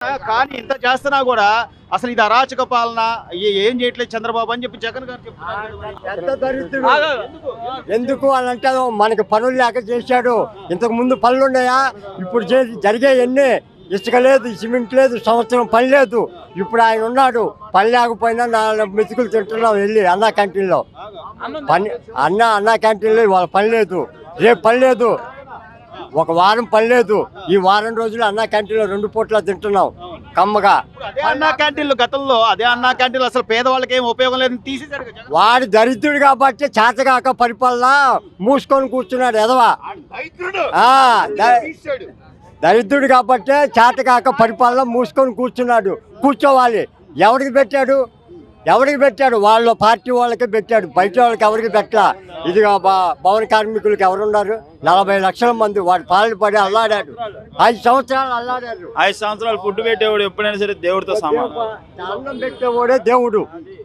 కానీ ఇంత చేస్తున్నా కూడా అసలు ఇది అరాచక పాలన, ఏం చేయట్లేదు చంద్రబాబు అని చెప్పి జగన్ గారు చెప్తున్నారు. ఎందుకు అని అంటే మనకి పనులు లేక చేశాడు. ఇంతకు ముందు పనులు ఉన్నాయా? ఇప్పుడు జరిగే ఎన్ని ఇసుక లేదు, సిమెంట్ లేదు, సంవత్సరం పని లేదు. ఇప్పుడు ఆయన ఉన్నాడు, పని లేకపోయినా 4 మెతుకులు తింటున్నాం వెళ్ళి అన్నా క్యాంటీన్లో. అన్నా క్యాంటీన్లో ఇవాళ పని లేదు, రేపు పని లేదు, ఒక వారం పని లేదు. ఈ వారం రోజులు అన్నా క్యాంటీన్లో 2 పూట్ల తింటున్నాం కమ్మగా. అన్నా క్యాంటీన్లు గతంలో అదే అన్నా క్యాంటీన్లు అసలు పేదవాళ్ళకి ఏం ఉపయోగం లేదని తీసేశారు. వాడు దరిద్రుడు కాబట్టి చేతగాక పరిపాలన మూసుకొని కూర్చున్నాడు ఎదవా. దరిద్రుడు కాబట్టి చేతగాక పరిపాలన మూసుకొని కూర్చున్నాడు. కూర్చోవాలి. ఎవరికి పెట్టాడు? వాళ్ళ పార్టీ వాళ్ళకే పెట్టాడు, బయట వాళ్ళకి ఎవరికి పెట్టా. ఇదిగా భవన కార్మికులకు ఎవరున్నారు? 40 లక్షల మంది వాడు పాలన పడి అల్లాడాడు. 5 సంవత్సరాలు అల్లాడాడు. 5 సంవత్సరాలు ఫుడ్ పెట్టేవాడు ఎప్పుడైనా సరే దేవుడితో సమానం. అన్నం పెట్టేవాడే దేవుడు.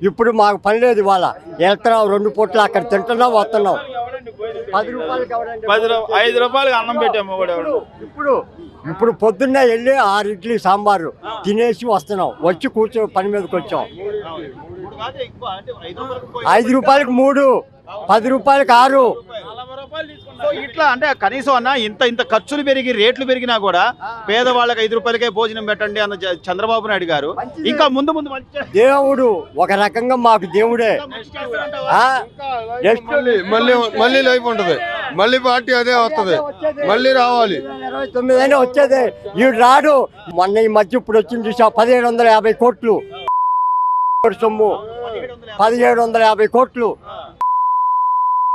ఇప్పుడు మాకు పని లేదు. ఇవాళ వెళ్తున్నాం 2 పూట్ల అక్కడ తింటున్నాం, వస్తున్నాం. 10 రూపాయలకి ఎవరండి? 5 రూపాయలకి అన్నం పెట్టాము. ఇప్పుడు పొద్దున్నే వెళ్ళి 6 ఇడ్లీ సాంబారు తినేసి వస్తున్నాం. వచ్చి కూర్చో పని మీదకి వచ్చాం. 5 రూపాయలకి 3, 10 రూపాయలకి 6. ఇట్లా అంటే కనీసం అన్న ఇంత ఖర్చులు పెరిగి రేట్లు పెరిగినా కూడా పేదవాళ్ళకి 5 రూపాయలకే భోజనం పెట్టండి అన్న చంద్రబాబు నాయుడు గారు ఇంకా ముందు దేవుడు ఒక రకంగా మాకు దేవుడే. మళ్ళీ లైఫ్ ఉంటది, మళ్ళీ పార్టీ అదే వస్తుంది, మళ్ళీ రావాలి. 29 వచ్చేది. ఈడు రాడు. మొన్న ఈ మధ్య ఇప్పుడు వచ్చింది చూసా 1750 కోట్లు సొమ్ము. 1750 కోట్లు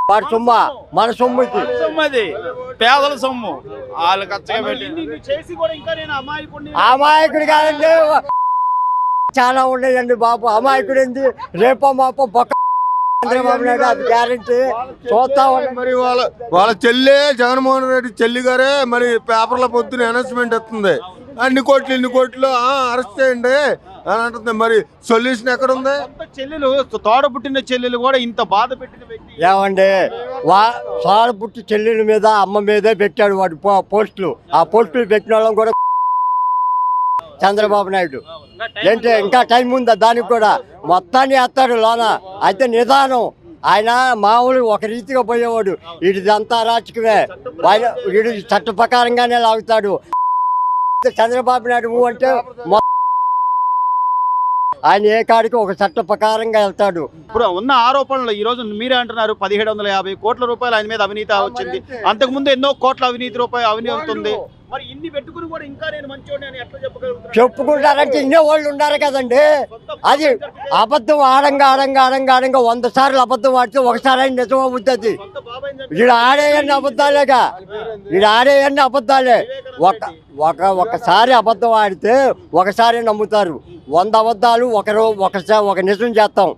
వాడి సొమ్మ, మన సొమ్ము, పేదల సొమ్ము. అమాయకుడు కాదండి, చాలా ఉండేదండి బాబు. అమాయకుడు ఏంది? రేపో మాపో బొక్క చంద్రబాబు నాయుడు అది గ్యారంటీ చూస్తా. మరి వాళ్ళ చెల్లి జగన్మోహన్ రెడ్డి చెల్లి గారే మరి పేపర్ల పొద్దున అనౌన్స్మెంట్ వస్తుంది, ఇన్ని కోట్లు అరెస్ట్ చేయండి అని అంటుంది. మరి సొల్యూషన్ ఎక్కడ ఉంది? చెల్లెలు, తోడ పుట్టిన చెల్లెలు కూడా ఇంత బాధ పెట్టిన వ్యక్తి ఏమండి? తోడ పుట్టి చెల్లెల మీద అమ్మ మీదే పెట్టాడు వాడు పోస్టులు. ఆ పోస్టులు పెట్టిన వాళ్ళం కూడా చంద్రబాబు నాయుడు. ఏంటి ఇంకా టైం ఉందా? దానికి కూడా మొత్తాన్ని వేస్తాడు లోన. అయితే నిదానం. ఆయన మామూలు ఒక రీతిగా పోయేవాడు. ఇదంతా అరాచకమే. వీడు చట్ట ప్రకారంగానే లాగుతాడు. చంద్రబాబు నాయుడు అంటే ఆయన ఏ కాడికి ఒక చట్ట ప్రకారంగా వెళ్తాడు. ఇప్పుడు ఉన్న ఆరోపణలు ఈ రోజు మీరే అంటున్నారు 1750 కోట్ల రూపాయలు ఆయన మీద అవినీతి వచ్చింది. అంతకు ముందు ఎన్నో కోట్ల అవినీతి అవుతుంది. మరి ఇన్ని పెట్టుకుని కూడా ఇంకా నేను మంచోడిని అని ఎట్లా చెప్పగలుగుతారు? చెప్పుకుంటారంటే ఇన్నే వాళ్ళు ఉన్నారు కదండి. అది అబద్ధం ఆడంగా 100 సార్లు అబద్ధం ఆడితే ఒకసారి ఆయన నిజం అవుతుంది. వీడు ఆడేయన్ని అబద్ధాలే. ఒకసారి అబద్ధం ఆడితే ఒకసారి నమ్ముతారు. 100 అబద్ధాలు ఒక నిజం చేస్తాం.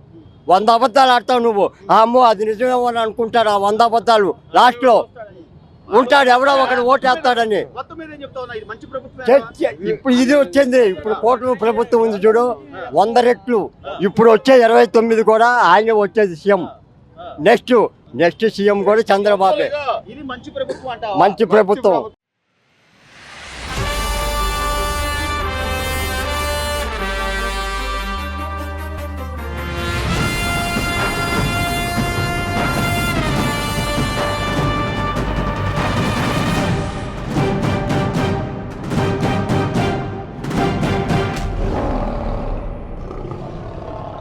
100 అబద్ధాలు ఆడతావు నువ్వు, అమ్మో అది నిజమేమో అని అనుకుంటారు. ఆ 100 అబద్ధాలు లాస్ట్లో ఉంటాడు ఎవడో ఒకడు ఓటేస్తాడని. ఇప్పుడు ఇది వచ్చింది. ఇప్పుడు కూటమి ప్రభుత్వం ఉంది చూడు, 100 రెట్లు. ఇప్పుడు వచ్చే 29 కూడా ఆయన వచ్చేది సీఎం. నెక్స్ట్ సీఎం కూడా చంద్రబాబే. మంచి ప్రభుత్వం.